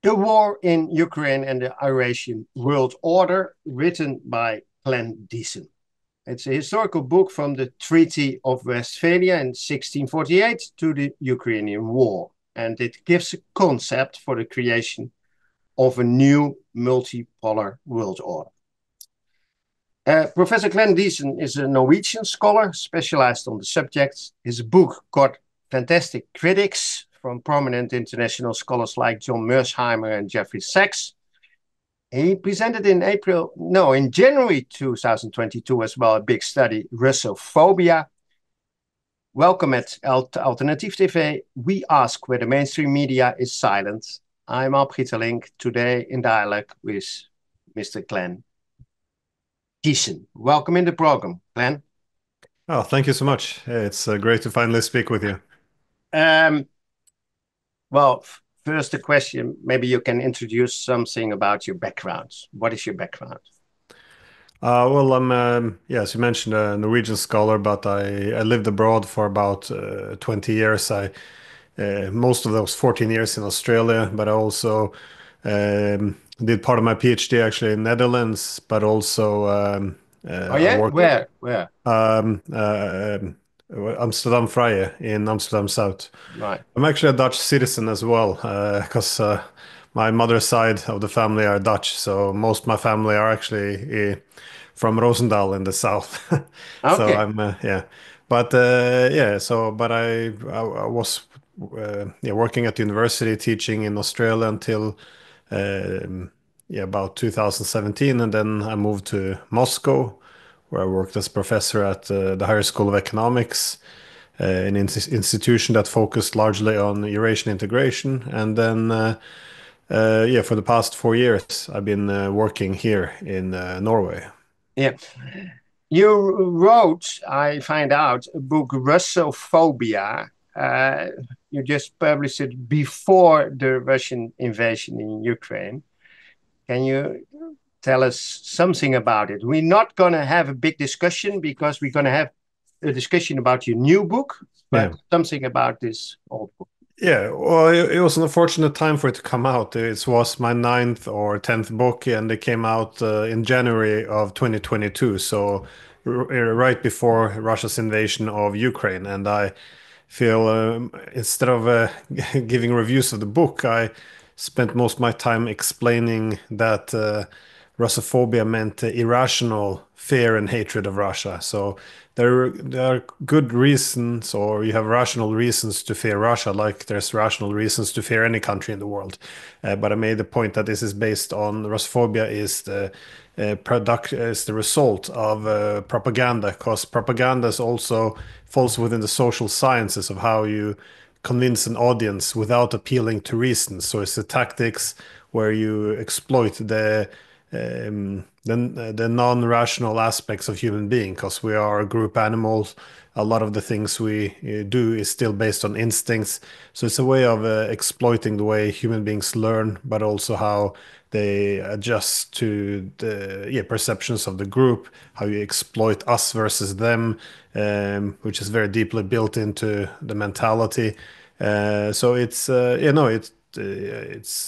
The War in Ukraine and the Eurasian World Order, written by Glenn Diesen. It's a historical book from the Treaty of Westphalia in 1648 to the Ukrainian War, and it gives a concept for the creation of a new multipolar world order. Professor Glenn Diesen is a Norwegian scholar specialized on the subject. His book got fantastic critics from prominent international scholars like John Mearsheimer and Jeffrey Sachs. He presented in January 2022 as well, a big study, Russophobia. Welcome at Alternatief TV. We ask where the mainstream media is silent. I'm Ab Gietelink, today in dialogue with Mr. Glenn Diesen. Welcome in the program, Glenn. Oh, thank you so much. It's great to finally speak with you. Um, well, first the question, maybe you can introduce something about your background. What is your background? Well, I'm, yeah, as you mentioned, a Norwegian scholar, but I lived abroad for about 20 years. Most of those 14 years in Australia, but I also did part of my PhD actually in Netherlands, but also Oh I yeah? worked Where? Where? um, uh, um, Amsterdam Vrije in Amsterdam South. Right. I'm actually a Dutch citizen as well, because my mother's side of the family are Dutch, so most of my family are actually from Roosendaal in the south. So Okay. I'm yeah, but yeah, so but I was yeah working at the university teaching in Australia until um, yeah about 2017, and then I moved to Moscow, where I worked as professor at the Higher School of Economics, an institution that focused largely on Eurasian integration. And then, yeah, for the past 4 years, I've been working here in Norway. Yeah. You wrote, I find out, a book, Russophobia. Uh, you just published it before the Russian invasion in Ukraine. Can you tell us something about it? We're not going to have a big discussion because we're going to have a discussion about your new book, but Yeah. something about this old book. Yeah, well, it was an unfortunate time for it to come out. It was my ninth or tenth book, and it came out in January of 2022, so right before Russia's invasion of Ukraine. And I feel instead of giving reviews of the book, I spent most of my time explaining that Russophobia meant irrational fear and hatred of Russia. So there are good reasons, or you have rational reasons to fear Russia, like there's rational reasons to fear any country in the world. But I made the point that this is based on Russophobia is the product is the result of propaganda, because propaganda is also falls within the social sciences of how you convince an audience without appealing to reason. So it's the tactics where you exploit the non-rational aspects of human being, because we are group animals. A lot of the things we do is still based on instincts. So it's a way of exploiting the way human beings learn, but also how they adjust to the perceptions of the group, how you exploit us versus them, which is very deeply built into the mentality. So it's you know it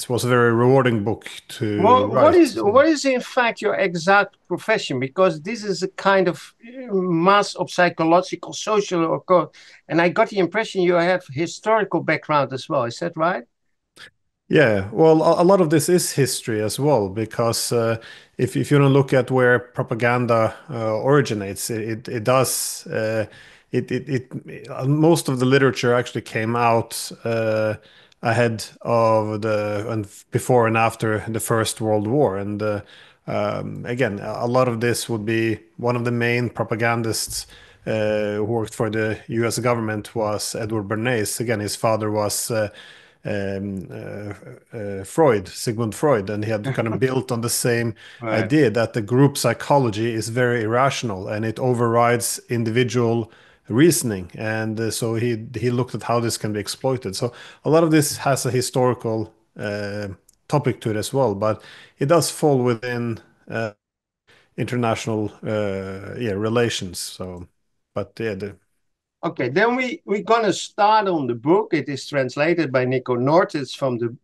was a very rewarding book to Well, what write. is what is in fact your exact profession? Because this is a kind of mass of psychological, social, and I got the impression you have historical background as well. Is that right? Yeah, well, a lot of this is history as well, because if you don't look at where propaganda originates, it does most of the literature actually came out ahead of the and before and after the First World War, and again, a lot of this would be one of the main propagandists who worked for the U.S. government was Edward Bernays. Again, his father was Freud, Sigmund Freud, and he had kind of built on the same Right. idea that the group psychology is very irrational and it overrides individual reasoning. And so he looked at how this can be exploited. So a lot of this has a historical topic to it as well, but it does fall within international yeah relations. So, but yeah, Okay, then we're gonna start on the book. It is translated by Nico Noord. It's from the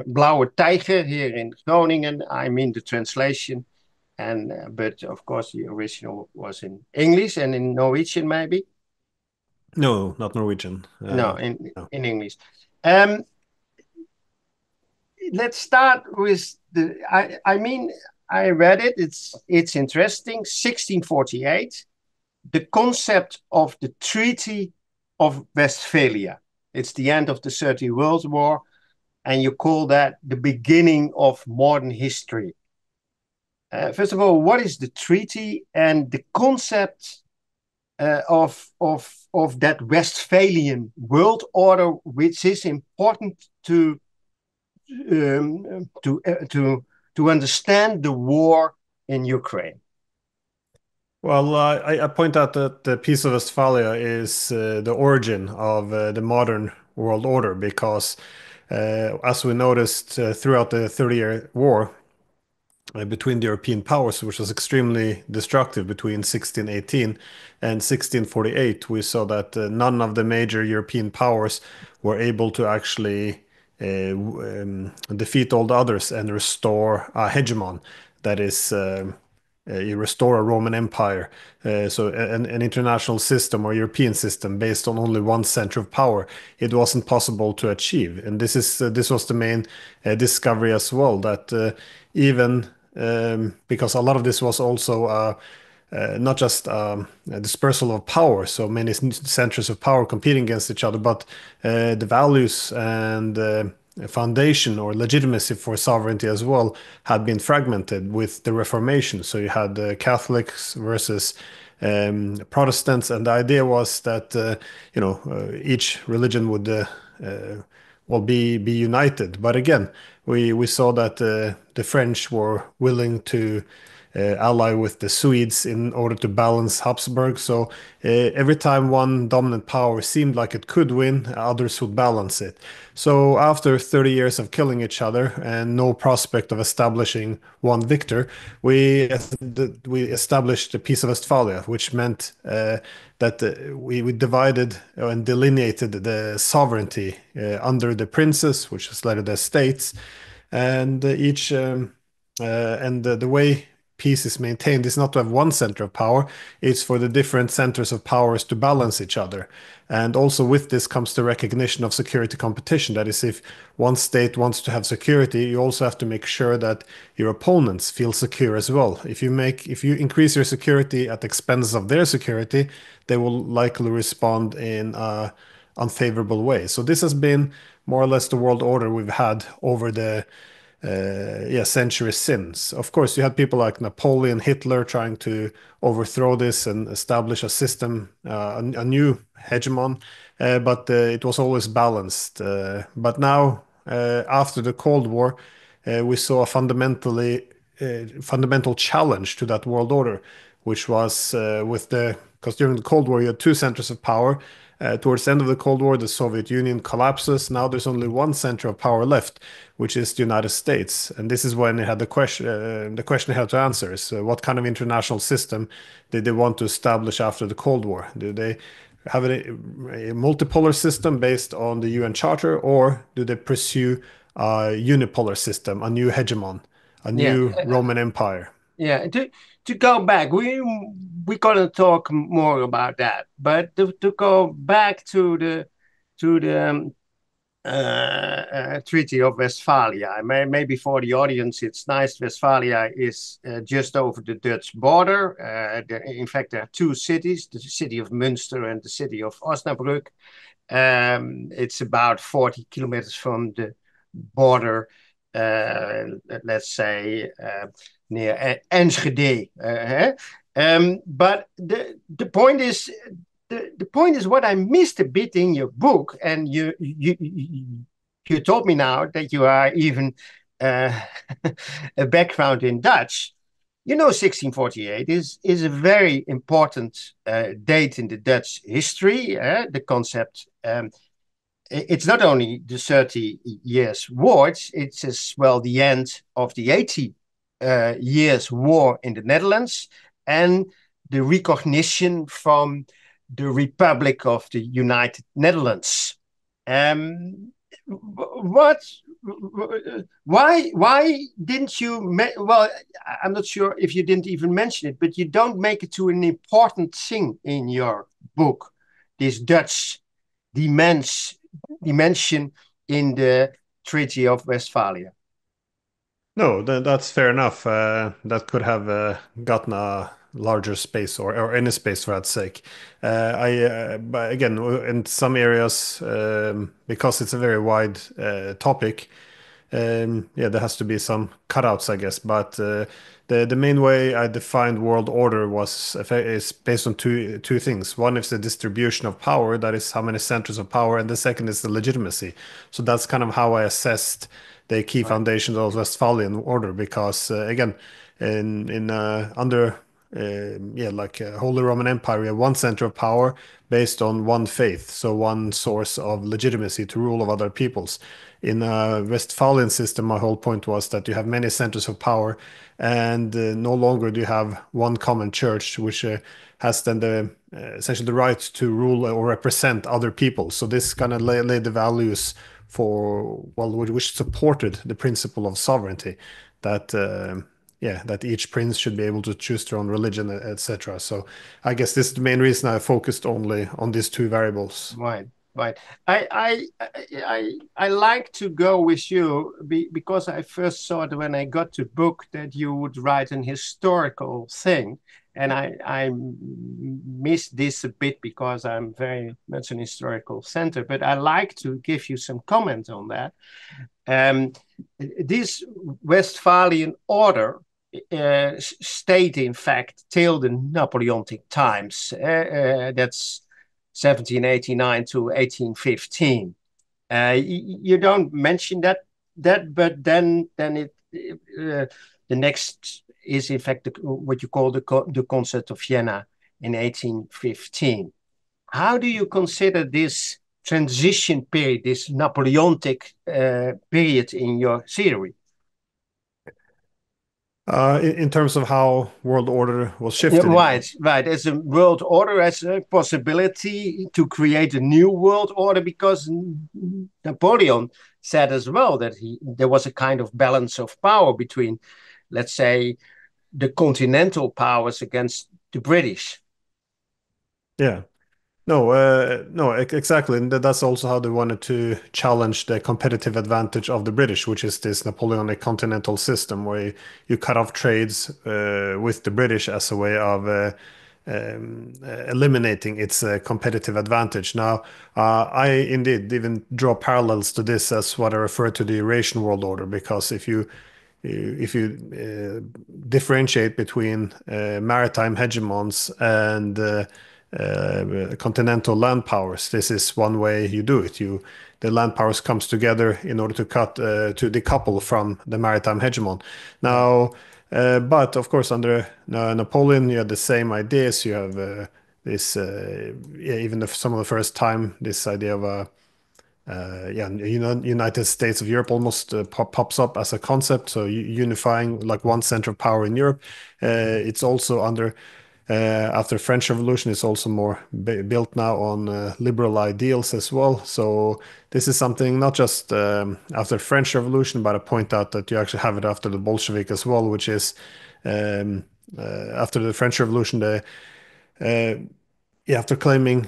Blauwe Tijger here in Groningen. I mean the translation, and but of course the original was in English and in Norwegian maybe. No, not Norwegian. No, No. in English. Um, let's start with the. I mean I read it. It's interesting. 1648. The concept of the Treaty of Westphalia. It's the end of the 30 World War, and you call that the beginning of modern history. First of all, what is the treaty and the concept of that Westphalian world order, which is important to understand the war in Ukraine? Well, I point out that the Peace of Westphalia is the origin of the modern world order because, as we noticed throughout the 30-year war between the European powers, which was extremely destructive between 1618 and 1648, we saw that none of the major European powers were able to actually defeat all the others and restore a hegemon that is you restore a Roman Empire, so an international system or European system based on only one center of power. It wasn't possible to achieve, and this was the main discovery as well. That even because a lot of this was also not just a dispersal of power, so many centers of power competing against each other, but the values and foundation or legitimacy for sovereignty as well had been fragmented with the Reformation. So you had Catholics versus Protestants, and the idea was that each religion would well be united. But again, we saw that the French were willing to ally with the Swedes in order to balance Habsburg. So every time one dominant power seemed like it could win, others would balance it. So after 30 years of killing each other and no prospect of establishing one victor, we established the Peace of Westphalia, which meant that we divided and delineated the sovereignty under the princes, which is later the states, and each and the way peace is maintained is not to have one center of power, it's for the different centers of powers to balance each other. And also with this comes the recognition of security competition. That is, if one state wants to have security, you also have to make sure that your opponents feel secure as well. If you increase your security at the expense of their security, they will likely respond in an unfavorable way. So this has been more or less the world order we've had over the centuries since. Of course, you had people like Napoleon, Hitler trying to overthrow this and establish a system, a new hegemon, but it was always balanced. But now, after the Cold War, we saw a fundamental challenge to that world order, which was because during the Cold War you had two centers of power. Towards the end of the Cold War, the Soviet Union collapses. Now there's only one center of power left, which is the United States. And this is when it had the question they had to answer is what kind of international system did they want to establish after the Cold War? Do they have a multipolar system based on the UN Charter, or do they pursue a unipolar system, a new hegemon, a Yeah, new Roman Empire? yeah. To go back, we're gonna talk more about that. But to go back to the Treaty of Westphalia. Maybe for the audience, it's nice. Westphalia is just over the Dutch border. In fact, there are two cities, the city of Münster and the city of Osnabrück. It's about 40 kilometers from the border, let's say, near Enschede. But the point is, the point is what I missed a bit in your book, and you told me now that you are even a background in Dutch. 1648 is a very important date in the Dutch history. The concept, it's not only the 30 years war, it's as well the end of the 80 years war in the Netherlands, and the recognition from the Republic of the United Netherlands. What? Why didn't you? Well, I'm not sure if you didn't even mention it, but you don't make it to an important thing in your book. This Dutch dimension in the Treaty of Westphalia. No, that's fair enough. That could have gotten a larger space or any space for that sake. But again, in some areas, because it's a very wide topic, yeah, there has to be some cutouts, I guess. But the main way I defined world order is based on two things. One is the distribution of power, that is how many centers of power, and the second is the legitimacy. So that's kind of how I assessed the key Right. foundations of Westphalian order, because again, in under yeah, like Holy Roman Empire, we have one center of power based on one faith, so one source of legitimacy to rule of other peoples. In a Westphalian system, my whole point was that you have many centers of power, and no longer do you have one common church, which has then the essentially the right to rule or represent other people. So this kind of laid the values for, well, which supported the principle of sovereignty, that yeah, that each prince should be able to choose their own religion, etc. So I guess this is the main reason I focused only on these two variables. Right, right. I like to go with you because I first thought when I got the book that you would write an historical thing, and I missed this a bit because I'm very much an historical center. But I like to give you some comment on that. Um, this Westphalian order stayed, in fact, till the Napoleonic times. That's 1789 to 1815. You don't mention but then the next is, in fact, what you call the Concert of Vienna in 1815. How do you consider this transition period, this Napoleonic period in your theory? In terms of how world order was shifted, you mean? Right, right. As a world order, as a possibility to create a new world order, because Napoleon said as well that there was a kind of balance of power between, let's say, the continental powers against the British. Yeah. No, exactly. And that's also how they wanted to challenge the competitive advantage of the British, which is this Napoleonic continental system where you cut off trades with the British as a way of eliminating its competitive advantage. Now, I indeed even draw parallels to this as what I refer to the Eurasian world order, because if you differentiate between maritime hegemons and continental land powers, this is one way you do it. The land powers comes together in order to decouple from the maritime hegemon. Right. Now, but of course, under Napoleon, you had the same ideas. You have this, yeah, even some of the first time, this idea of a yeah, United States of Europe almost pops up as a concept. So unifying like one center of power in Europe. It's also under after French Revolution. It's also more built now on liberal ideals as well. So this is something not just after French Revolution, but I point out that you actually have it after the Bolshevik as well, which is um, after the French Revolution. Yeah, after claiming.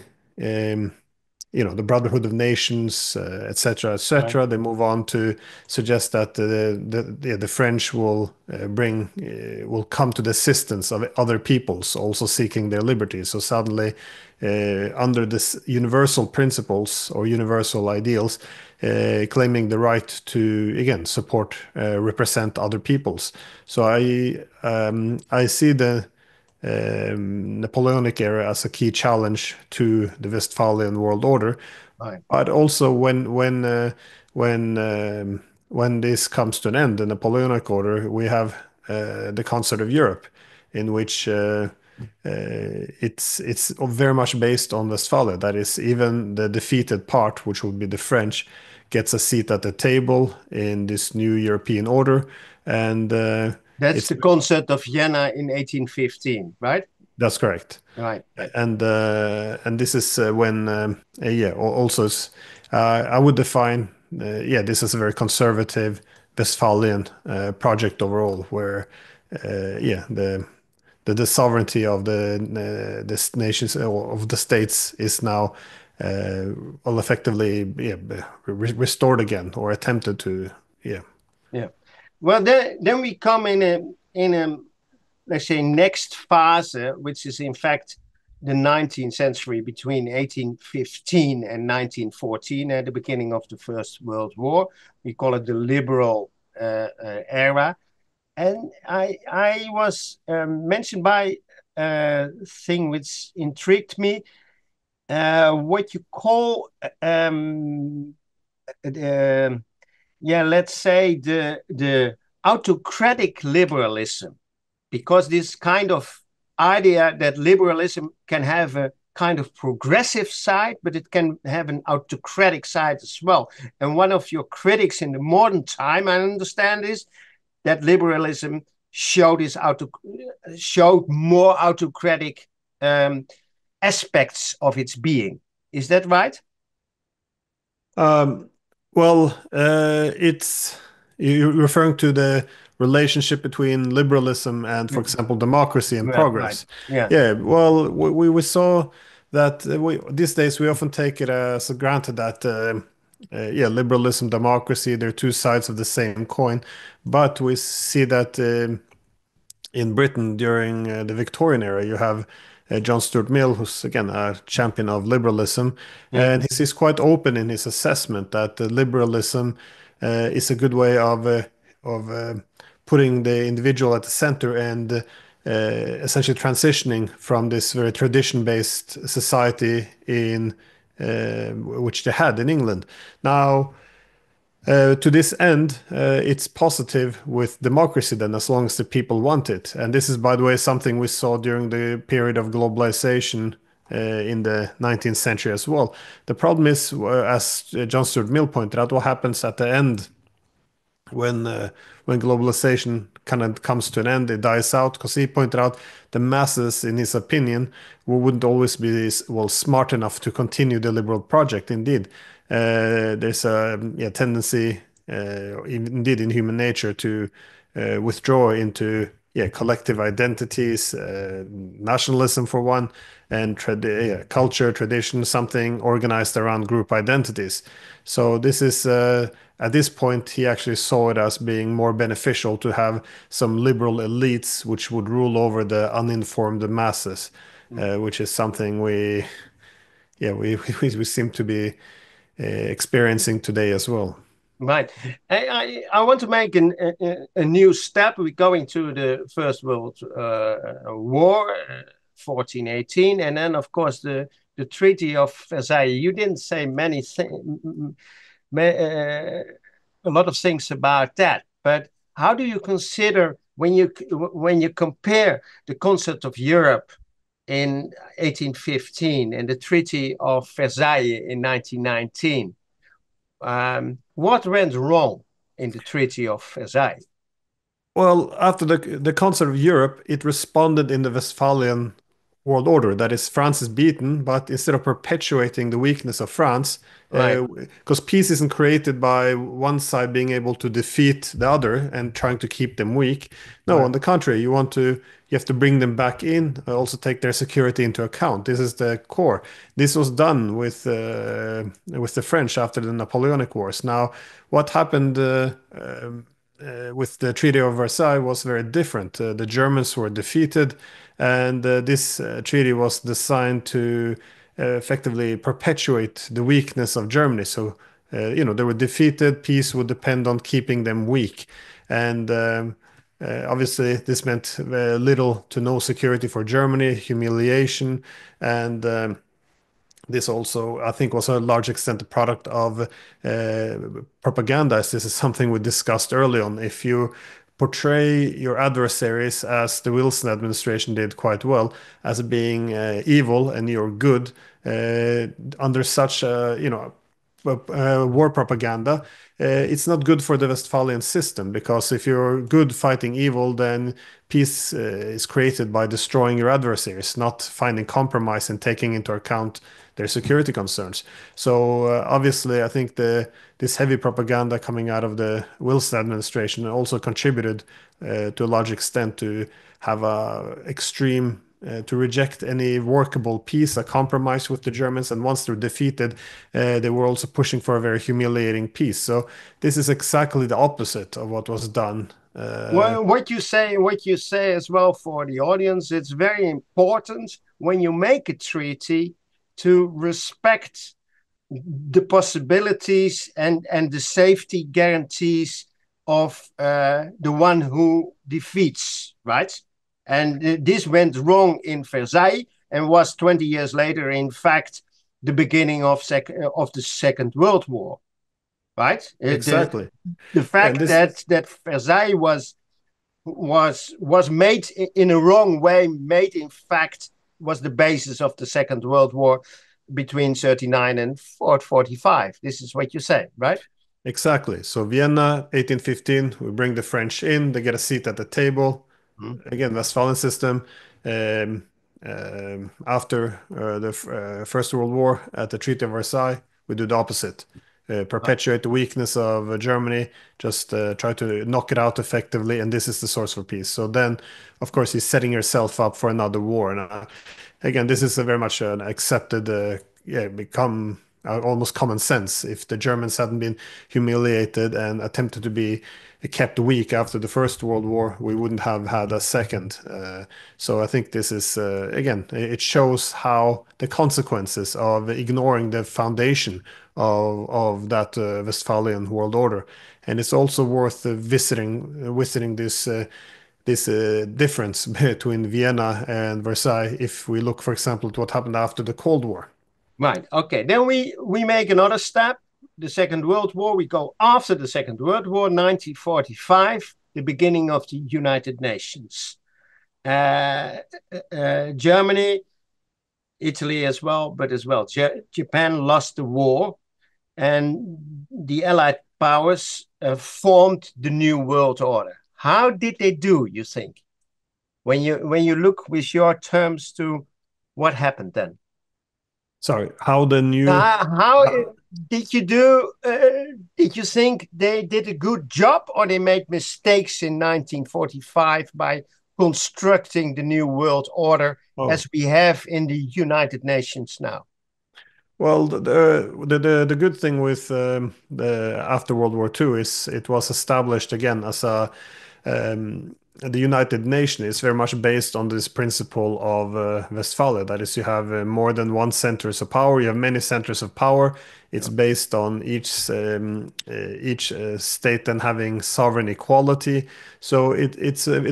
The Brotherhood of Nations, etc., Right. etc. They move on to suggest that the French will come to the assistance of other peoples also seeking their liberty. So suddenly, under this universal principles or universal ideals, claiming the right to again support, represent other peoples. So I see the Napoleonic era as a key challenge to the Westphalian world order. Right. But also when this comes to an end, the Napoleonic order, we have the Concert of Europe, in which it's very much based on Westphalia. That is, even the defeated part, which would be the French, gets a seat at the table in this new European order, and That's it's the Concert of Vienna in 1815, right? That's correct. Right. And this is when yeah also I would define yeah this is a very conservative Westphalian project overall where yeah the sovereignty of the nations or of the states is now well effectively yeah restored again or attempted to yeah. Yeah. Well, then we come in a let's say next phase, which is in fact the 19th century between 1815 and 1914, at the beginning of the First World War. We call it the liberal era. And I was mentioned by a thing which intrigued me, what you call uh, yeah, let's say the autocratic liberalism, because this kind of idea that liberalism can have a kind of progressive side, but it can have an autocratic side as well. And one of your critics in the modern time, I understand, is that liberalism showed more autocratic aspects of its being. Is that right? Um, well, it's you're referring to the relationship between liberalism and, for example, democracy and Right, right. progress. Yeah. Yeah, well, we saw that these days we often take it as granted that yeah, liberalism, democracy, they're two sides of the same coin, but we see that in Britain during the Victorian era, you have John Stuart Mill, who's again a champion of liberalism, Yeah. and he's quite open in his assessment that liberalism is a good way of putting the individual at the center and essentially transitioning from this very tradition-based society in which they had in England. Now, to this end, it's positive with democracy then, as long as the people want it. And this is, by the way, something we saw during the period of globalization in the 19th century as well. The problem is, as John Stuart Mill pointed out, what happens at the end when globalization kind of comes to an end, it dies out. Because he pointed out the masses, in his opinion, wouldn't always be well smart enough to continue the liberal project. Indeed, there's a yeah, tendency, indeed, in human nature to withdraw into yeah collective identities, nationalism for one, and yeah, culture, tradition, something organized around group identities. So this is at this point he actually saw it as being more beneficial to have some liberal elites which would rule over the uninformed masses, which is something we yeah we seem to be experiencing today as well. Right. I want to make a new step. We're going to the First World War, 1418, and then, of course, the Treaty of Versailles. You didn't say many things, a lot of things about that, but how do you consider when you compare the concept of Europe in 1815 and the Treaty of Versailles in 1919? What went wrong in the Treaty of Versailles? Well, after the concept of Europe, it responded in the Westphalian world order. That is, France is beaten, but instead of perpetuating the weakness of France, Right, because peace isn't created by one side being able to defeat the other and trying to keep them weak. No, right, on the contrary, you have to bring them back in, also take their security into account. This is the core. This was done with the French after the Napoleonic Wars. Now, what happened? With the Treaty of Versailles was very different. The Germans were defeated, and this treaty was designed to effectively perpetuate the weakness of Germany. So, they were defeated. Peace would depend on keeping them weak, and obviously this meant little to no security for Germany, humiliation, and this also, I think, was a large extent a product of propaganda, as this is something we discussed early on. If you portray your adversaries, as the Wilson administration did quite well, as being evil and you're good, under such war propaganda, it's not good for the Westphalian system because if you're good fighting evil, then peace is created by destroying your adversaries, not finding compromise and taking into account their security concerns. So obviously, I think this heavy propaganda coming out of the Wilson administration also contributed to a large extent to have a extreme to reject any workable peace, a compromise with the Germans. And once they're defeated, they were also pushing for a very humiliating peace. So this is exactly the opposite of what was done. Well, what you say as well for the audience, it's very important when you make a treaty to respect the possibilities and the safety guarantees of the one who defeats, right? And this went wrong in Versailles and was 20 years later, in fact, the beginning of the Second World War, right? Exactly. The And fact this, that Versailles was made in a wrong way, made in fact was the basis of the Second World War between 39 and 45. This is what you say, right? exactly. So Vienna, 1815, we bring the French in, they get a seat at the table. Mm. Again, Westphalian system. Um, After the First World War at the Treaty of Versailles, we do the opposite. Perpetuate the weakness of Germany, just try to knock it out effectively, and this is the source for peace. So then, of course, he's setting yourself up for another war. And again, this is a very much an accepted, yeah, become almost common sense. If the Germans hadn't been humiliated and attempted to be kept weak after the First World War, we wouldn't have had a second. So I think this is, again, it shows how the consequences of ignoring the foundation of that Westphalian world order. And it's also worth visiting this difference between Vienna and Versailles if we look, for example, at what happened after the Cold War. Right. Okay. Then we make another step. The Second World War. We go after the Second World War, 1945, the beginning of the United Nations. Germany, Italy as well, but as well Japan lost the war, and the Allied powers formed the New World Order. How did they do, you think? When you look with your terms to what happened then? Sorry, how the new How did you do? Did you think they did a good job, or they made mistakes in 1945 by constructing the new world order oh, as we have in the United Nations now? well, the good thing with the after World War II is it was established again as a the United Nations is very much based on this principle of Westphalia. That is, you have more than one centers of power. You have many centers of power. It's based on each state then having sovereign equality. So it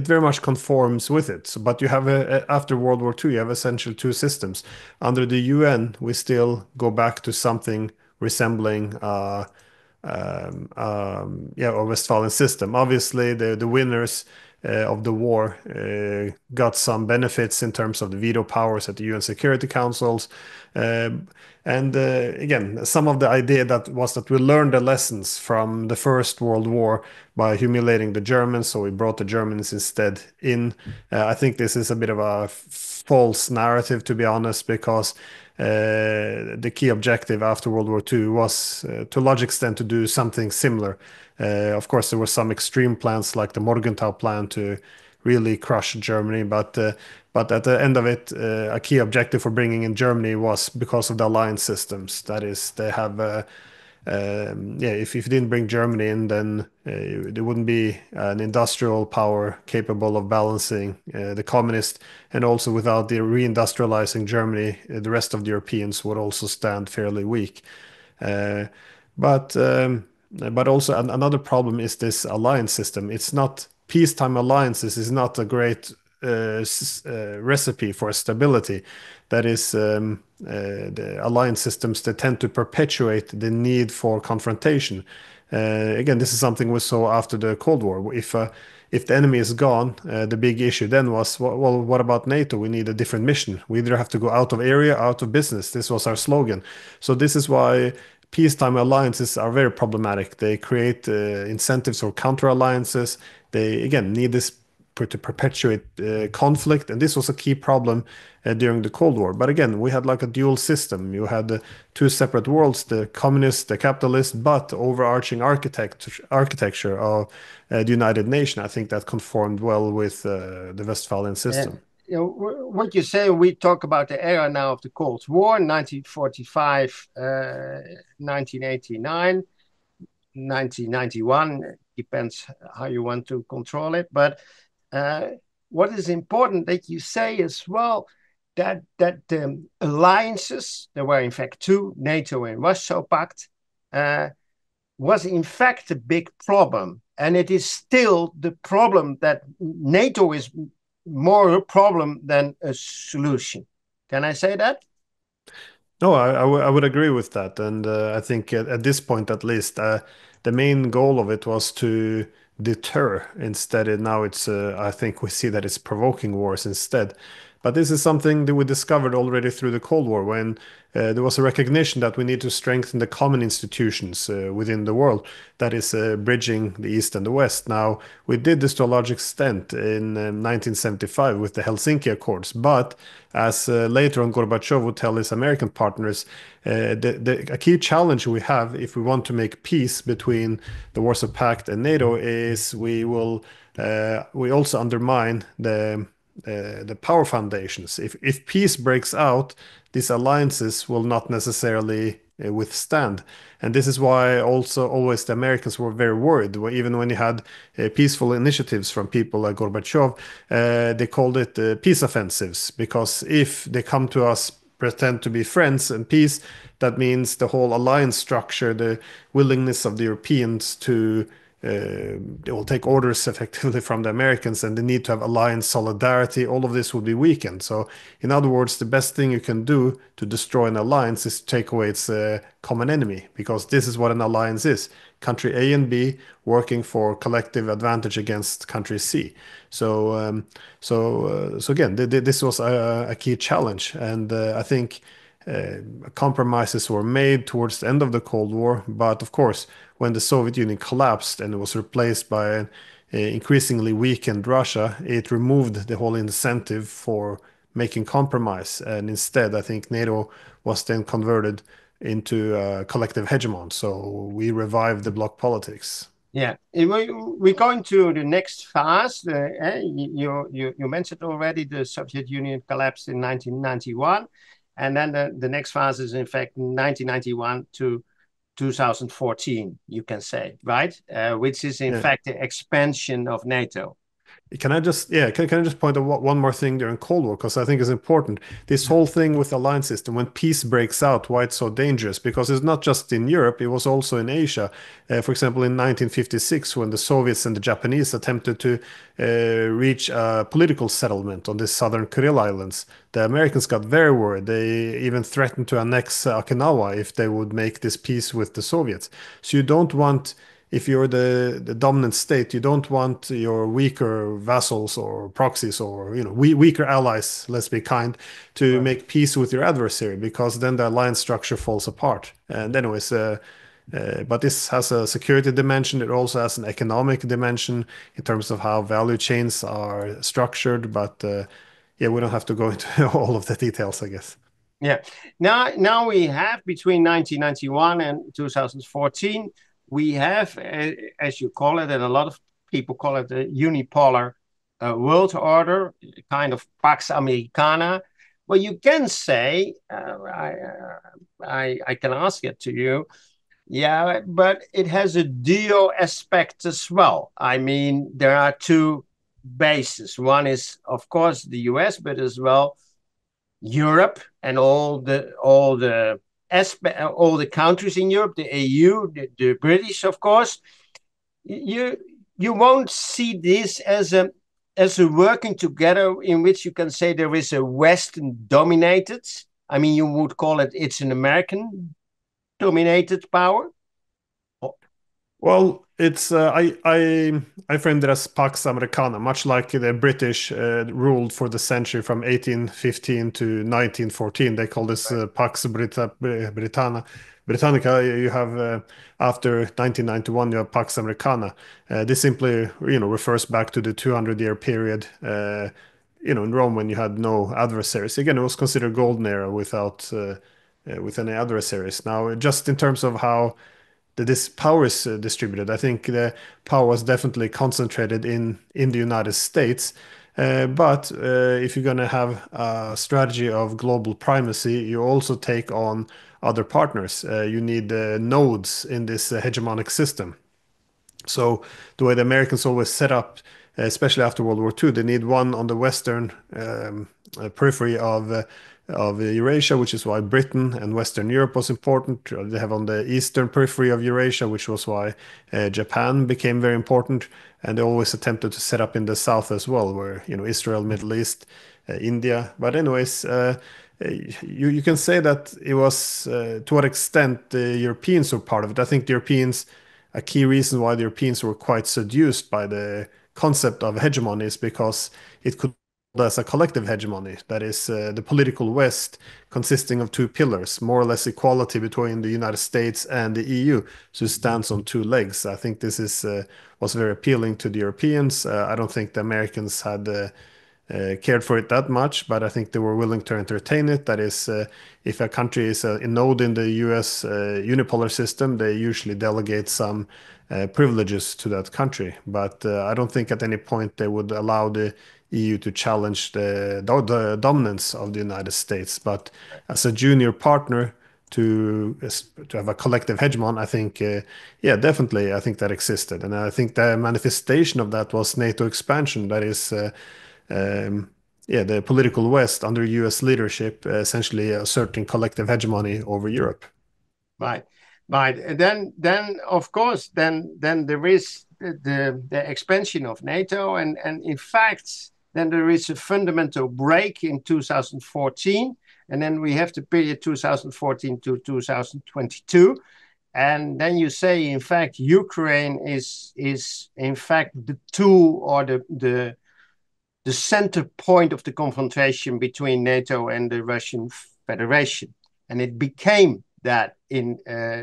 very much conforms with it. So, but you have after World War II, you have essentially two systems. Under the UN, we still go back to something resembling. Yeah, or Westphalian system. Obviously, the winners of the war got some benefits in terms of the veto powers at the UN Security Councils. And again, some of the idea that was that we learned the lessons from the First World War by humiliating the Germans, so we brought the Germans instead in. I think this is a bit of a false narrative, to be honest, because the key objective after World War II was, to a large extent, to do something similar. Of course, there were some extreme plans like the Morgenthau plan to really crush Germany, but at the end of it, a key objective for bringing in Germany was because of the alliance systems. That is, they have yeah, if you didn't bring Germany in, then there wouldn't be an industrial power capable of balancing the communist, and also without the reindustrializing Germany, the rest of the Europeans would also stand fairly weak. Uh, but also another problem is this alliance system. It's not peacetime alliances is not a great recipe for stability. That is, the alliance systems that tend to perpetuate the need for confrontation. Again, this is something we saw after the Cold War. If the enemy is gone, the big issue then was, well, what about NATO? We need a different mission. We either have to go out of area, out of business. This was our slogan. So this is why peacetime alliances are very problematic. They create incentives or counter alliances. They, again, need this to perpetuate conflict. And this was a key problem during the Cold War. But again, we had like a dual system. You had two separate worlds, the communist, the capitalist, but overarching architecture of the United Nations. I think that conformed well with the Westphalian Yeah. system. You know, what you say, we talk about the era now of the Cold War, 1945, 1989, 1991, depends how you want to control it. But what is important that you say as well, that alliances, there were in fact two, NATO and Warsaw Pact, was in fact a big problem. And it is still the problem that NATO is more a problem than a solution. Can I say that? No, I would agree with that. And I think at this point, at least, the main goal of it was to deter instead. Now I think we see that it's provoking wars instead. But this is something that we discovered already through the Cold War when there was a recognition that we need to strengthen the common institutions within the world that is bridging the East and the West. Now, we did this to a large extent in 1975 with the Helsinki Accords, but as later on Gorbachev would tell his American partners, a key challenge we have if we want to make peace between the Warsaw Pact and NATO is we also undermine the power foundations. If peace breaks out, these alliances will not necessarily withstand. And this is why also always the Americans were very worried. Even when you had peaceful initiatives from people like Gorbachev, they called it peace offensives, because if they come to us, pretend to be friends and peace, that means the whole alliance structure, the willingness of the Europeans to they will take orders effectively from the Americans, and the need to have alliance solidarity, all of this will be weakened. So, in other words, the best thing you can do to destroy an alliance is to take away its common enemy, because this is what an alliance is. Country A and B working for collective advantage against country C. So again, this was a key challenge, and I think compromises were made towards the end of the Cold War. But of course, when the Soviet Union collapsed and it was replaced by an increasingly weakened Russia, it removed the whole incentive for making compromise. And instead, I think NATO was then converted into a collective hegemon. So we revived the bloc politics. Yeah, we're going to the next phase. You mentioned already the Soviet Union collapsed in 1991, and then the next phase is in fact 1991 to 2014, you can say, right? Which is in fact the expansion of NATO. Can I just can I just point out one more thing during Cold War, because I think it's important. This whole thing with the alliance system, when peace breaks out, why it's so dangerous? Because it's not just in Europe; it was also in Asia. For example, in 1956, when the Soviets and the Japanese attempted to reach a political settlement on the southern Kuril Islands, the Americans got very worried. They even threatened to annex Okinawa if they would make this peace with the Soviets. So you don't want, if you're the dominant state, you don't want your weaker vassals or proxies or weaker allies, let's be kind, to make peace with your adversary, because then the alliance structure falls apart. And anyways, but this has a security dimension. It also has an economic dimension in terms of how value chains are structured. But yeah, we don't have to go into all of the details, I guess. Yeah. Now we have between 1991 and 2014. We have, as you call it, and a lot of people call it, a unipolar world order, kind of Pax Americana. Well, you can say, I can ask it to you, yeah, but it has a dual aspect as well. I mean, there are two bases. One is, of course, the US, but as well Europe and all the countries in Europe, the EU, the British, of course. You won't see this as a working together in which you can say there is a Western dominated. I mean, you would call it's an American dominated power. Well, it's I framed it as Pax Americana, much like the British ruled for the century from 1815 to 1914. They call this Pax Britannica. Britannica, you have after 1991, you have Pax Americana. This simply, refers back to the 200-year period, in Rome when you had no adversaries. Again, it was considered golden era with any adversaries. Now, just in terms of how this power is distributed. I think the power was definitely concentrated in the United States. But if you're going to have a strategy of global primacy, you also take on other partners. You need nodes in this hegemonic system. So the way the Americans always set up, especially after World War II, they need one on the western periphery of Eurasia, which is why Britain and Western Europe was important. They have on the eastern periphery of Eurasia, which was why Japan became very important. And they always attempted to set up in the south as well, where Israel, Middle East, India. But anyways, you can say that it was to what extent the Europeans were part of it. I think the Europeans, a key reason why the Europeans were quite seduced by the concept of hegemony is because it could as a collective hegemony. That is, the political West consisting of two pillars, more or less equality between the United States and the EU. So it stands on two legs. I think this was very appealing to the Europeans. I don't think the Americans had cared for it that much, but I think they were willing to entertain it. That is, if a country is a node in the US unipolar system, they usually delegate some privileges to that country. But I don't think at any point they would allow the EU to challenge the dominance of the United States. But as a junior partner to have a collective hegemon, I think, yeah, definitely, I think that existed. And I think the manifestation of that was NATO expansion. That is, yeah, the political West under US leadership essentially asserting collective hegemony over Europe. Right, right. And then of course, then there is the expansion of NATO, and in fact, then there is a fundamental break in 2014, and then we have the period 2014 to 2022. And then you say, in fact, Ukraine is in fact the tool or the center point of the confrontation between NATO and the Russian Federation. And it became that in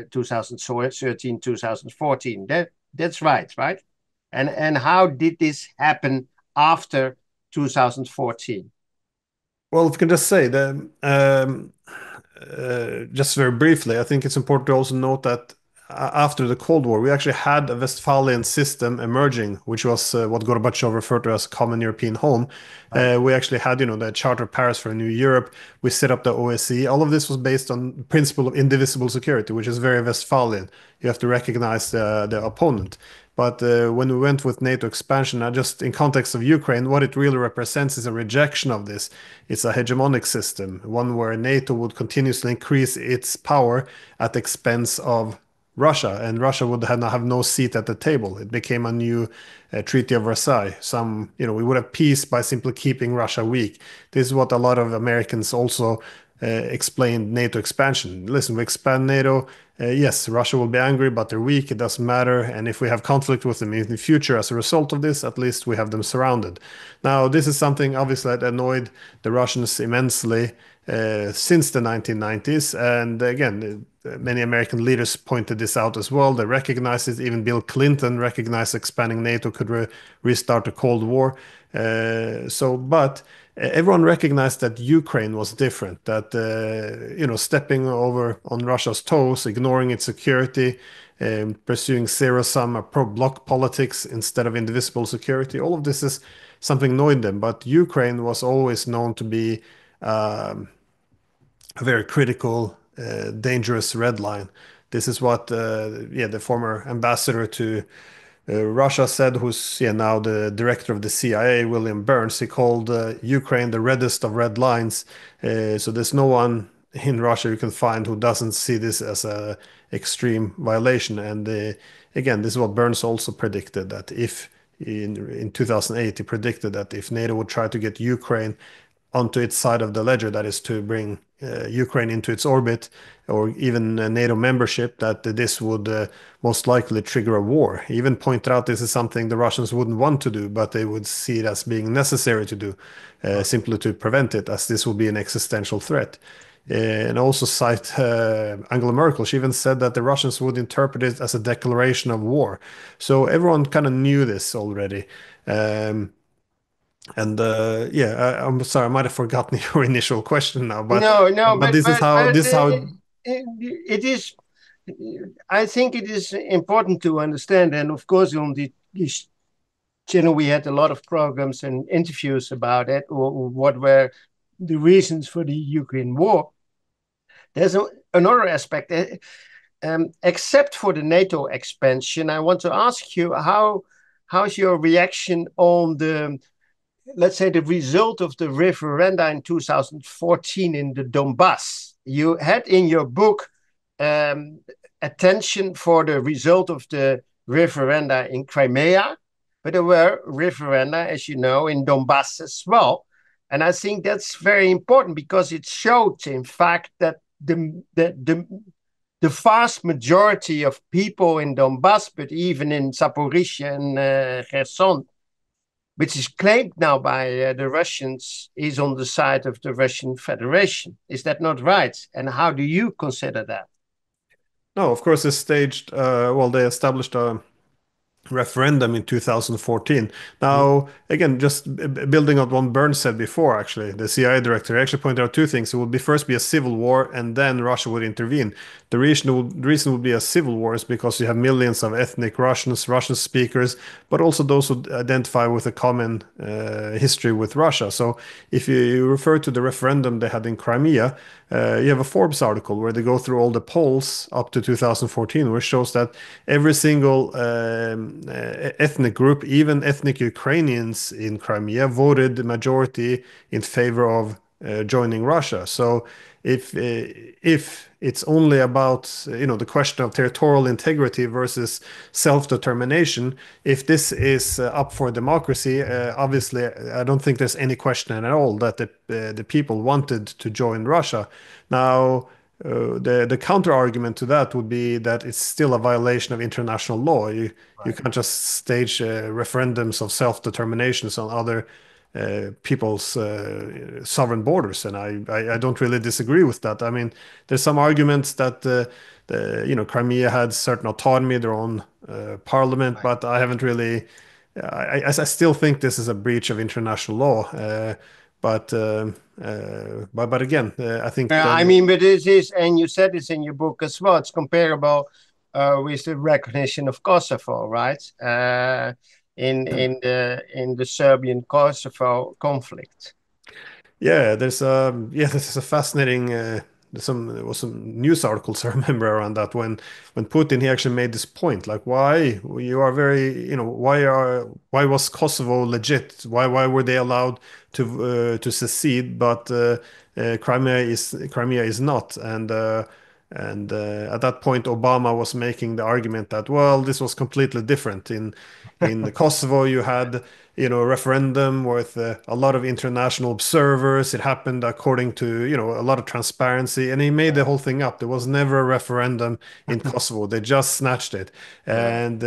2013, 2014. That's right? And how did this happen after 2014? Well, if you can just say that, just very briefly, I think it's important to also note that after the Cold War, we actually had a Westphalian system emerging, which was what Gorbachev referred to as common European home. We actually had, the Charter of Paris for a new Europe. We set up the OSCE. All of this was based on the principle of indivisible security, which is very Westphalian. You have to recognize the opponent. But when we went with NATO expansion, just in context of Ukraine, what it really represents is a rejection of this. It's a hegemonic system, one where NATO would continuously increase its power at the expense of Russia, and Russia would have no seat at the table. It became a new Treaty of Versailles. We would have peace by simply keeping Russia weak. This is what a lot of Americans also explained NATO expansion. Listen, we expand NATO. Yes, Russia will be angry, but they're weak. It doesn't matter. And if we have conflict with them in the future as a result of this, at least we have them surrounded. Now, this is something obviously that annoyed the Russians immensely since the 1990s. And again, many American leaders pointed this out as well. They recognized it. Even Bill Clinton recognized expanding NATO could restart the Cold War. But everyone recognized that Ukraine was different, that, stepping over on Russia's toes, ignoring its security, pursuing zero-sum or pro-bloc politics instead of indivisible security. All of this is something annoyed them. But Ukraine was always known to be a very critical, dangerous red line. This is what, the former ambassador to Russia said, who's now the director of the CIA, William Burns. He called Ukraine the reddest of red lines. So there's no one in Russia you can find who doesn't see this as a extreme violation. And again, this is what Burns also predicted, that if in 2008, he predicted that if NATO would try to get Ukraine onto its side of the ledger, that is to bring Ukraine into its orbit or even NATO membership, that this would most likely trigger a war. He even pointed out this is something the Russians wouldn't want to do, but they would see it as being necessary to do, simply to prevent it, as this will be an existential threat. and also cite Angela Merkel. She even said that the Russians would interpret it as a declaration of war. So everyone kind of knew this already. Um, and yeah, I'm sorry, I might have forgotten your initial question now, No, no, but this is how this is how. it is. I think it is important to understand, and of course, on this channel, we had a lot of programs and interviews about it, or what were the reasons for the Ukraine war. There's another aspect. Except for the NATO expansion, I want to ask you how's your reaction on the, let's say, the result of the referenda in 2014 in the Donbass. You had in your book attention for the result of the referenda in Crimea, but there were referenda, as you know, in Donbass as well. And I think that's very important because it showed, in fact, that the vast majority of people in Donbass, but even in Zaporizhia and Kherson, which is claimed now by the Russians, is on the side of the Russian Federation. Is that not right? And how do you consider that? No, of course, it's staged. Well, they established a referendum in 2014. Now, again, just building on what Burns said before, actually, the CIA director actually pointed out two things. It would be first be a civil war, and then Russia would intervene. The reason would be a civil war is because you have millions of ethnic Russians, Russian speakers, but also those who identify with a common history with Russia. So if you refer to the referendum they had in Crimea, you have a Forbes article where they go through all the polls up to 2014, which shows that every single ethnic group, even ethnic Ukrainians in Crimea, voted the majority in favor of joining Russia. So if it's only about the question of territorial integrity versus self-determination, if this is up for democracy, obviously I don't think there's any question at all that the people wanted to join Russia. Now, the counter argument to that would be that it's still a violation of international law. You can't just stage referendums of self-determinations on other people's sovereign borders, and I don't really disagree with that. I mean, there's some arguments that Crimea had certain autonomy, their own parliament, but I haven't really. I still think this is a breach of international law. But again, I think Yeah, I then. mean, but this is, and you said this in your book as well, it's comparable with the recognition of Kosovo, right? In the Serbian Kosovo conflict. Yeah, this is a fascinating. There was some news articles I remember around that when Putin he actually made this point, like why you are very why was Kosovo legit? Why were they allowed to secede, but Crimea is not? And at that point, Obama was making the argument that, well, this was completely different. In Kosovo, you had, a referendum with a lot of international observers. It happened according to, a lot of transparency, and he made the whole thing up. There was never a referendum in Kosovo. They just snatched it, Yeah. and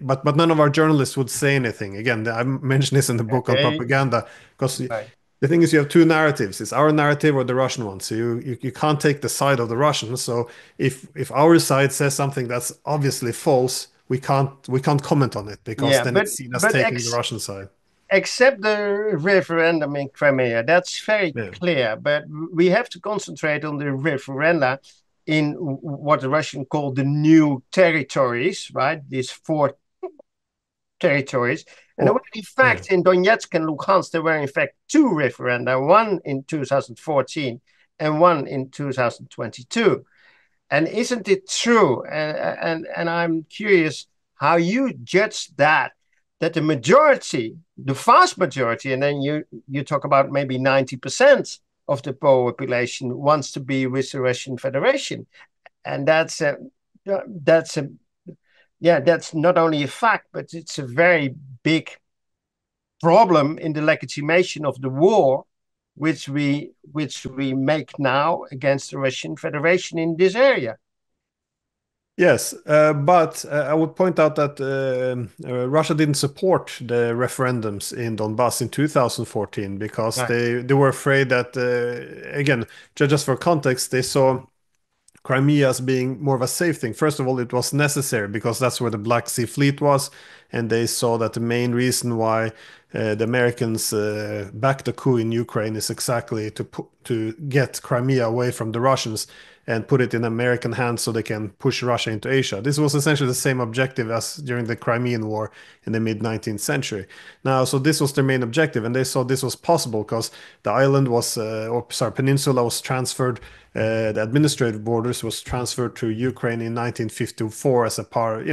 but none of our journalists would say anything. Again, I mentioned this in the book on Okay. propaganda because Right. the thing is, you have two narratives. It's our narrative or the Russian one. So you can't take the side of the Russians. So if our side says something that's obviously false, we can't comment on it because Yeah, then but it's seen as but taking the Russian side. except the referendum in Crimea, that's very Yeah. clear. But we have to concentrate on the referenda in what the Russians call the new territories, right? These four territories. And there were, Oh, in yeah. fact, in Donetsk and Luhansk, there were, in fact, two referenda, one in 2014 and one in 2022. And isn't it true? And I'm curious how you judge that the majority, the vast majority, and then you talk about maybe 90% of the population wants to be with the Russian Federation. And that's a yeah, that's not only a fact, but it's a very big problem in the legitimation of the war which we make now against the Russian Federation in this area. Yes, but I would point out that Russia didn't support the referendums in Donbass in 2014 because Right, they were afraid that, again, just for context, they saw Crimea as being more of a safe thing. First of all, it was necessary because that's where the Black Sea Fleet was, and they saw that the main reason why the Americans backed the coup in Ukraine is exactly to get Crimea away from the Russians and put it in American hands so they can push Russia into Asia. This was essentially the same objective as during the Crimean War in the mid 19th century. Now, so this was their main objective, and they saw this was possible because the island was, or sorry, peninsula was transferred. The administrative borders was transferred to Ukraine in 1954 as a part,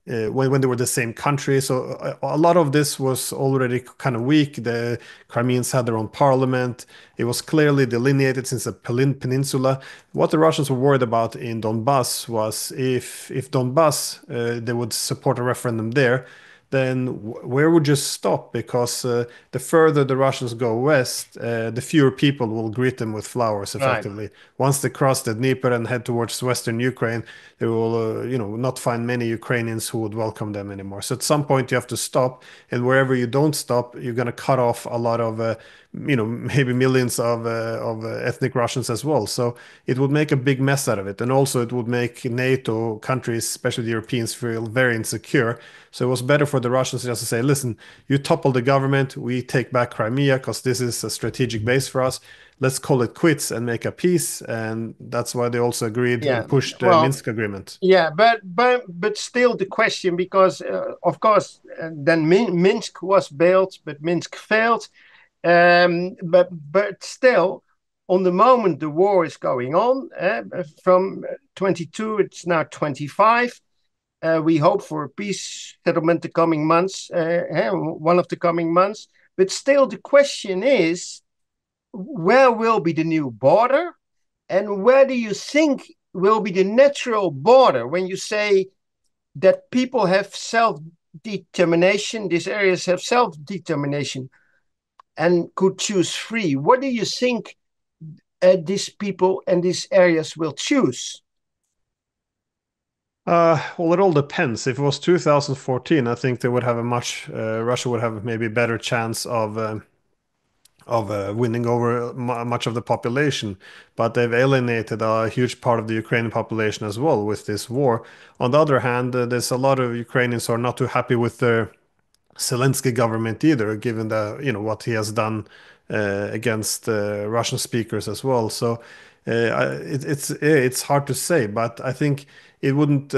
uh, when they were the same country. So a lot of this was already kind of weak. The Crimeans had their own parliament. It was clearly delineated since a peninsula. What the Russians were worried about in Donbass was if Donbass they would support a referendum there, then where would you stop? Because the further the Russians go west, the fewer people will greet them with flowers right. effectively. Once they cross the Dnieper and head towards western Ukraine, they will, not find many Ukrainians who would welcome them anymore. So at some point you have to stop, and wherever you don't stop, you're going to cut off a lot of, maybe millions of ethnic Russians as well. So it would make a big mess out of it, and also it would make NATO countries, especially the Europeans, feel very insecure. So it was better for the Russians just to say, listen, you topple the government, we take back Crimea because this is a strategic base for us. Let's call it quits and make a peace. And that's why they also agreed Yeah. and pushed the Well, Minsk agreement. yeah, but still the question, because of course then Minsk was built, but Minsk failed. But still, on the moment the war is going on, from 22, it's now 25. We hope for a peace settlement the coming months, one of the coming months. But still, the question is, where will be the new border, and where do you think will be the natural border when you say that people have self determination, these areas have self determination and could choose free? What do you think these people and these areas will choose? Well, it all depends. If it was 2014, I think they would have a much, Russia would have maybe better chance of winning over much of the population, but they've alienated a huge part of the Ukrainian population as well with this war. On the other hand, there's a lot of Ukrainians who are not too happy with the Zelensky government either, given the what he has done against Russian speakers as well. So it's hard to say, but I think it wouldn't.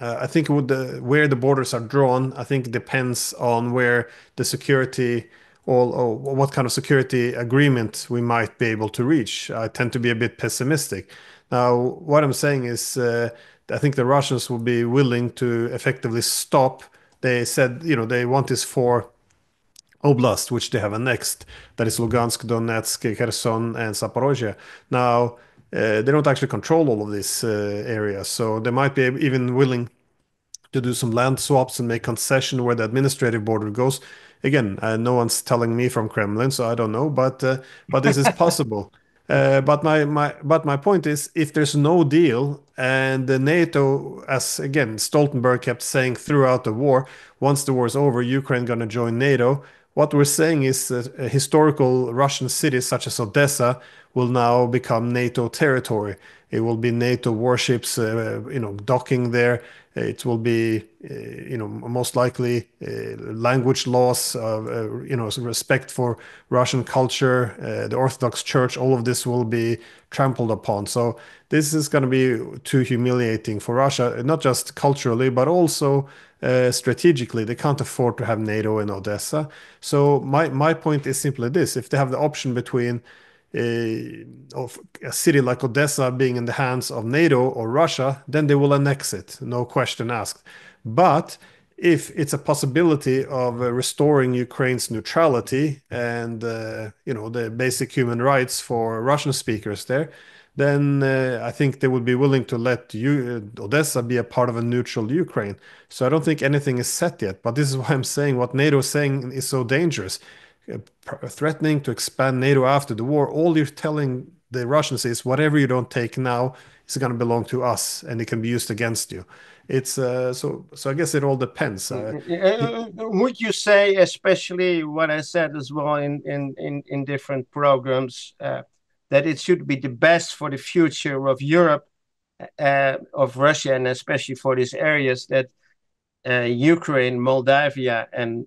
I think it would where the borders are drawn. I think it depends on where the security or what kind of security agreement we might be able to reach. I tend to be a bit pessimistic. Now, what I'm saying is, I think the Russians will be willing to effectively stop. They said, they want this for oblast, which they have annexed. That is Lugansk, Donetsk, Kherson, and Zaporozhye. Now, they don't actually control all of these areas, so they might be even willing to do some land swaps and make concession where the administrative border goes. Again, no one's telling me from Kremlin, so I don't know, but this is possible. But my point is, if there's no deal and the NATO, as again Stoltenberg kept saying throughout the war, once the war is over, Ukraine gonna join NATO. What we're saying is that historical Russian cities such as Odessa will now become NATO territory. It will be NATO warships, docking there. It will be, most likely language laws, respect for Russian culture, the Orthodox Church. All of this will be trampled upon. So this is going to be too humiliating for Russia, not just culturally, but also strategically. They can't afford to have NATO in Odessa. So my point is simply this: if they have the option between of a city like Odessa being in the hands of NATO or Russia, then they will annex it, no question asked. But if it's a possibility of restoring Ukraine's neutrality and the basic human rights for Russian speakers there, then I think they would be willing to let Odessa be a part of a neutral Ukraine. So I don't think anything is set yet. But this is why I'm saying what NATO is saying is so dangerous, threatening to expand NATO after the war. All you're telling the Russians is whatever you don't take now, is going to belong to us and it can be used against you. It's so I guess it all depends. Would you say, especially what I said as well in different programs, that it should be the best for the future of Europe, of Russia, and especially for these areas that Ukraine, Moldavia, and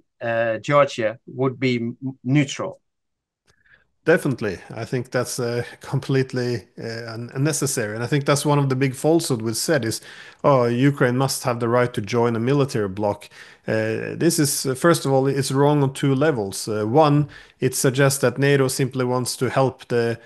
Georgia would be neutral? Definitely. I think that's completely unnecessary. And I think that's one of the big falsehoods we said is, oh, Ukraine must have the right to join a military bloc. This is, first of all, it's wrong on two levels. One, it suggests that NATO simply wants to help the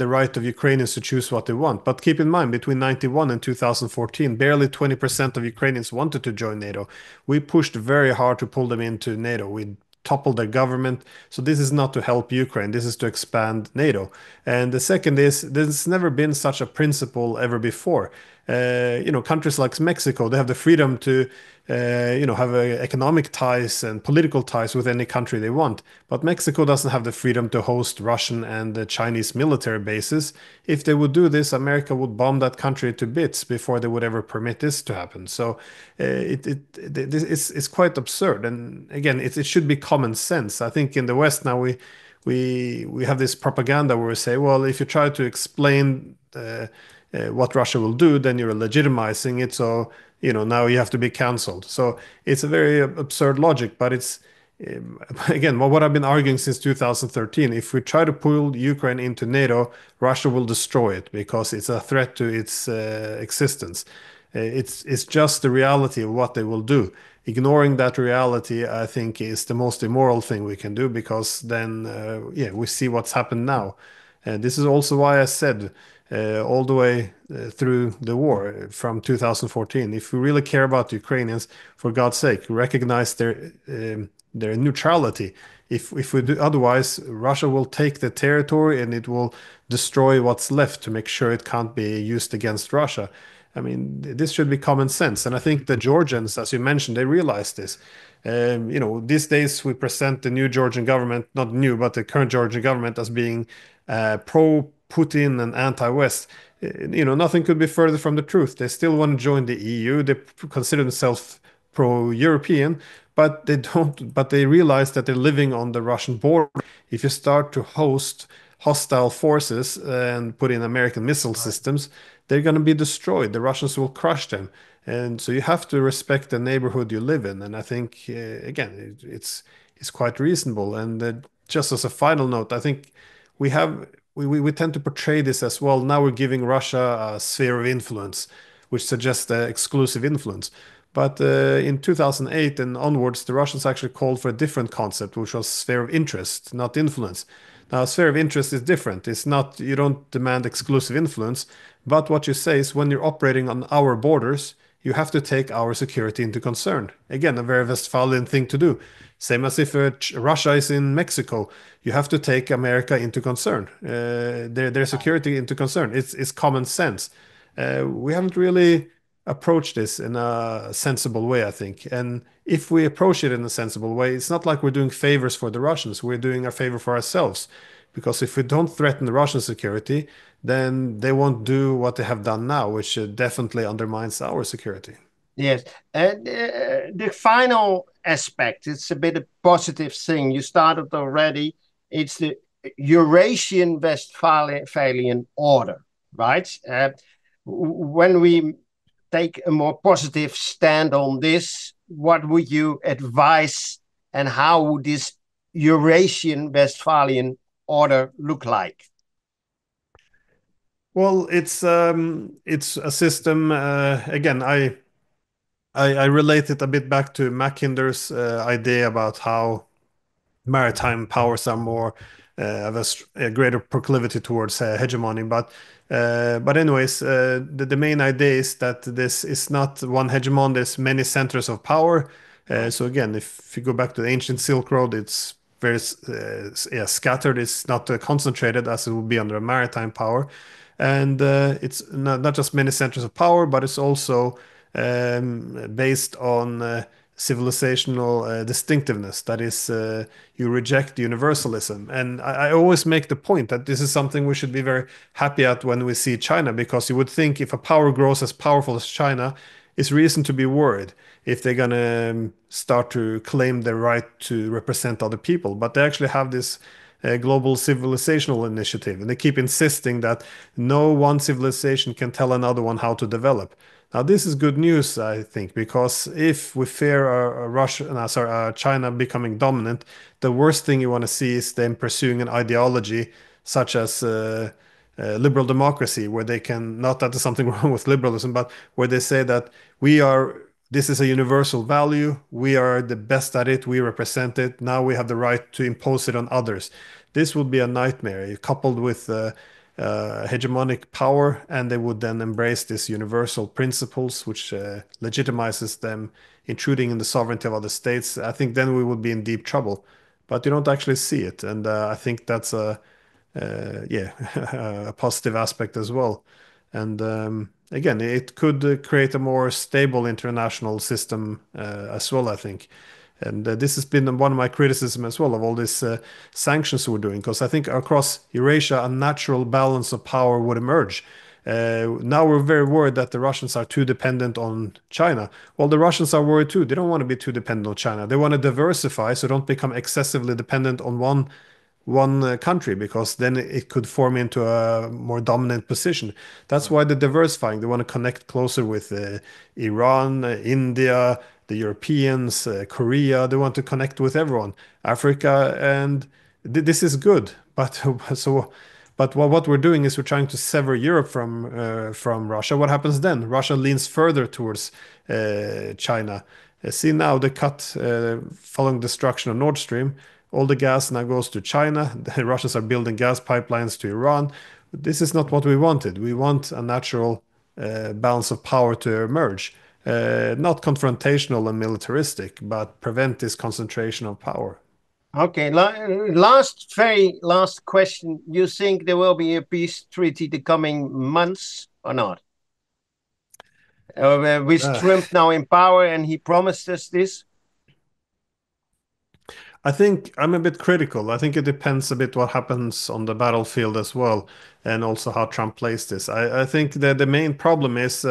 right of Ukrainians to choose what they want. But keep in mind, between 91 and 2014, barely 20% of Ukrainians wanted to join NATO. We pushed very hard to pull them into NATO. We topple their government. So this is not to help Ukraine. This is to expand NATO. And the second is there's never been such a principle ever before. Countries like Mexico, they have the freedom to, have economic ties and political ties with any country they want. But Mexico doesn't have the freedom to host Russian and Chinese military bases. If they would do this, America would bomb that country to bits before they would ever permit this to happen. So it's quite absurd. And again, it should be common sense. I think in the West now we have this propaganda where we say, well, if you try to explain what Russia will do, then you're legitimizing it. So, now you have to be canceled. So it's a very absurd logic, but it's again, what I've been arguing since 2013, if we try to pull Ukraine into NATO, Russia will destroy it because it's a threat to its existence. It's just the reality of what they will do. Ignoring that reality, I think, is the most immoral thing we can do because then, we see what's happened now. This is also why I said all the way through the war from 2014, if we really care about Ukrainians, for God's sake, recognize their neutrality. If we do otherwise, Russia will take the territory and it will destroy what's left to make sure it can't be used against Russia. I mean, this should be common sense. And I think the Georgians, as you mentioned, they realize this. These days we present the new Georgian government, not new, but the current Georgian government as being pro-Putin and anti-West. Nothing could be further from the truth. They still want to join the EU. They consider themselves pro-European, but they don't. But they realize that they're living on the Russian border. If you start to host hostile forces and put in American missile systems, they're going to be destroyed. The Russians will crush them. And so you have to respect the neighborhood you live in. And I think, again, it's quite reasonable. And just as a final note, I think we tend to portray this as well. Now we're giving Russia a sphere of influence, which suggests exclusive influence. But in 2008 and onwards, the Russians actually called for a different concept, which was sphere of interest, not influence. Now, sphere of interest is different. It's not, you don't demand exclusive influence, but what you say is when you're operating on our borders, you have to take our security into concern. Again, a very Westphalian thing to do. Same as if Russia is in Mexico, you have to take America into concern, their security into concern. It's common sense. We haven't really approached this in a sensible way, I think. And if we approach it in a sensible way, it's not like we're doing favors for the Russians. We're doing a favor for ourselves. Because if we don't threaten the Russian security, then they won't do what they have done now, which definitely undermines our security. Yes, and the final aspect, it's a bit of positive thing. You started already. It's the Eurasian Westphalian order, right? When we take a more positive stand on this, what would you advise and how would this Eurasian Westphalian order look like? Well, it's a system. Again, I relate it a bit back to Macinder's idea about how maritime powers are more have a greater proclivity towards hegemony. But anyways, the main idea is that this is not one hegemon. There's many centers of power. So again, if you go back to the ancient Silk Road, it's very scattered. It's not concentrated as it would be under a maritime power. And it's not just many centers of power, but it's also based on civilizational distinctiveness. That is, you reject universalism. And I always make the point that this is something we should be very happy at when we see China, because you would think if a power grows as powerful as China, it's reason to be worried if they're going to start to claim the right to represent other people. But they actually have this global civilizational initiative, and they keep insisting that no one civilization can tell another one how to develop. Now, this is good news, I think, because if we fear China becoming dominant, the worst thing you want to see is them pursuing an ideology such as liberal democracy, where they can, not that there's something wrong with liberalism, but where they say that we are, this is a universal value, we are the best at it, we represent it, now we have the right to impose it on others. This would be a nightmare, coupled with hegemonic power, and they would then embrace these universal principles, which legitimizes them intruding in the sovereignty of other states. I think then we would be in deep trouble. But you don't actually see it, and I think that's a yeah, a positive aspect as well. And again, it could create a more stable international system as well, I think. And this has been one of my criticism as well of all these sanctions we're doing, because I think across Eurasia, a natural balance of power would emerge. Now we're very worried that the Russians are too dependent on China. Well, the Russians are worried too. They don't want to be too dependent on China. They want to diversify, so don't become excessively dependent on one country, because then it could form into a more dominant position. That's why they're diversifying. They want to connect closer with Iran, India, the Europeans, Korea. They want to connect with everyone, Africa, and this is good. But but what we're doing is we're trying to sever Europe from Russia. What happens then? Russia leans further towards China. See now the cut following destruction of Nord Stream. All the gas now goes to China. The Russians are building gas pipelines to Iran. This is not what we wanted. We want a natural balance of power to emerge, not confrontational and militaristic, but prevent this concentration of power. Okay, last, very last question. You think there will be a peace treaty the coming months or not? With Uh, Trump now in power and he promised us this? I think I'm a bit critical. I think it depends a bit what happens on the battlefield as well, and also how Trump plays this. I think that the main problem is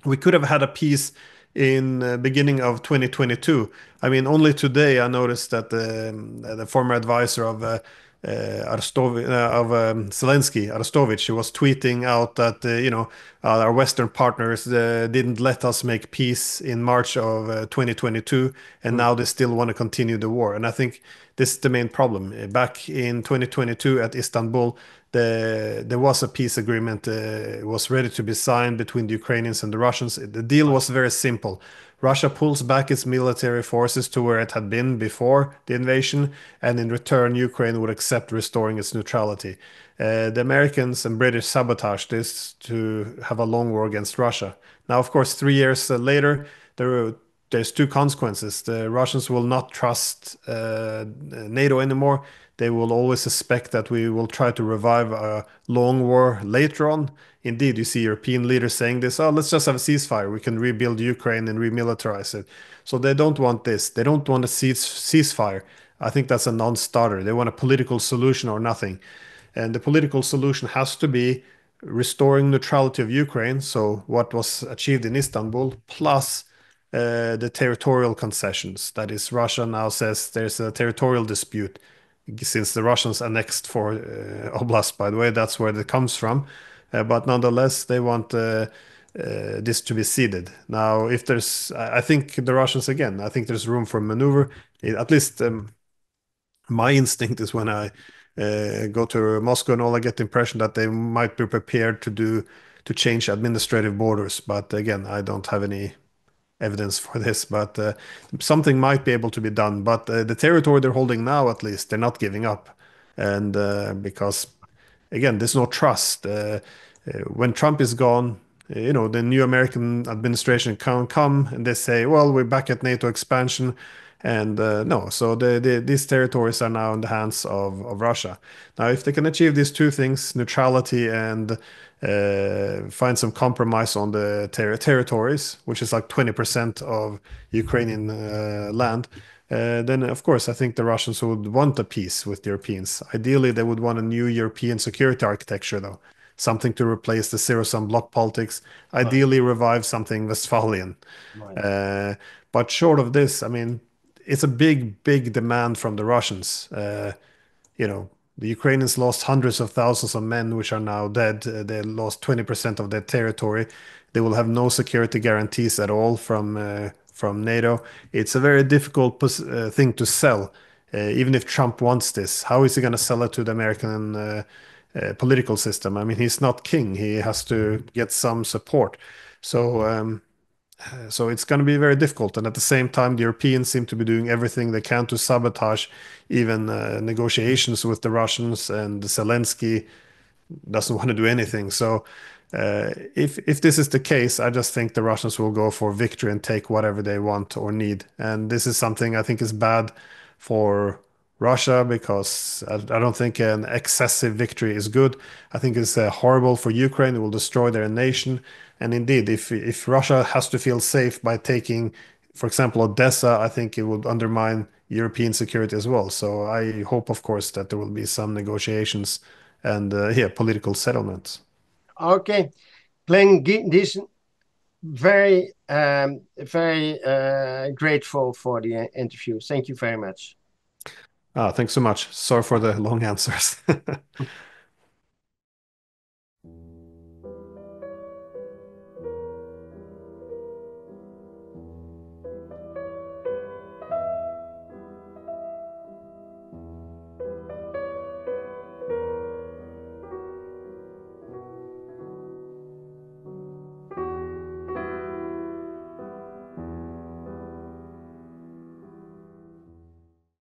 we could have had a peace in beginning of 2022. I mean, only today I noticed that the former advisor of Zelensky, Arestovich, he was tweeting out that our Western partners didn't let us make peace in March of 2022, and Hmm. now they still want to continue the war. And I think this is the main problem. Back in 2022 at Istanbul, there was a peace agreement, was ready to be signed between the Ukrainians and the Russians. The deal was very simple. Russia pulls back its military forces to where it had been before the invasion, and in return, Ukraine would accept restoring its neutrality. The Americans and British sabotaged this to have a long war against Russia. Now, of course, 3 years later, there's two consequences. The Russians will not trust NATO anymore. They will always suspect that we will try to revive a long war later on. Indeed, you see European leaders saying this, oh, let's just have a ceasefire. We can rebuild Ukraine and remilitarize it. So they don't want this. They don't want a ceasefire. I think that's a non-starter. They want a political solution or nothing. And the political solution has to be restoring neutrality of Ukraine. So what was achieved in Istanbul, plus the territorial concessions. That is, Russia now says there's a territorial dispute since the Russians annexed four oblasts, by the way, that's where it comes from. But nonetheless, they want this to be ceded. Now, if there's, I think the Russians, again, I think there's room for maneuver. At least my instinct is when I go to Moscow and all, I get the impression that they might be prepared to change administrative borders. But again, I don't have any evidence for this, but something might be able to be done. But the territory they're holding now, at least, they're not giving up. And because, again, there's no trust. When Trump is gone, the new American administration can come and they say, well, we're back at NATO expansion. And no, so these territories are now in the hands of Russia. Now, if they can achieve these two things, neutrality and find some compromise on the territories, which is like 20% of Ukrainian land, then of course I think the Russians would want a peace with the Europeans. Ideally, they would want a new European security architecture, though, something to replace the zero-sum bloc politics. Right, Ideally, revive something Westphalian. right. Uh, but short of this, I mean, it's a big, big demand from the Russians. You know, the Ukrainians lost hundreds of thousands of men, which are now dead. They lost 20% of their territory. They will have no security guarantees at all from NATO. It's a very difficult thing to sell, even if Trump wants this. How is he going to sell it to the American political system? I mean, he's not king. He has to get some support. So so it's going to be very difficult. And at the same time, the Europeans seem to be doing everything they can to sabotage even negotiations with the Russians. And Zelensky doesn't want to do anything. So if this is the case, I just think the Russians will go for victory and take whatever they want or need. And this is something I think is bad for Russia because I don't think an excessive victory is good. I think it's horrible for Ukraine. It will destroy their nation. And indeed, if Russia has to feel safe by taking, for example, Odessa, I think it would undermine European security as well. So I hope, of course, that there will be some negotiations and yeah, political settlements. Okay, Glenn Diesen, very grateful for the interview. Thank you very much. Ah, thanks so much. Sorry for the long answers.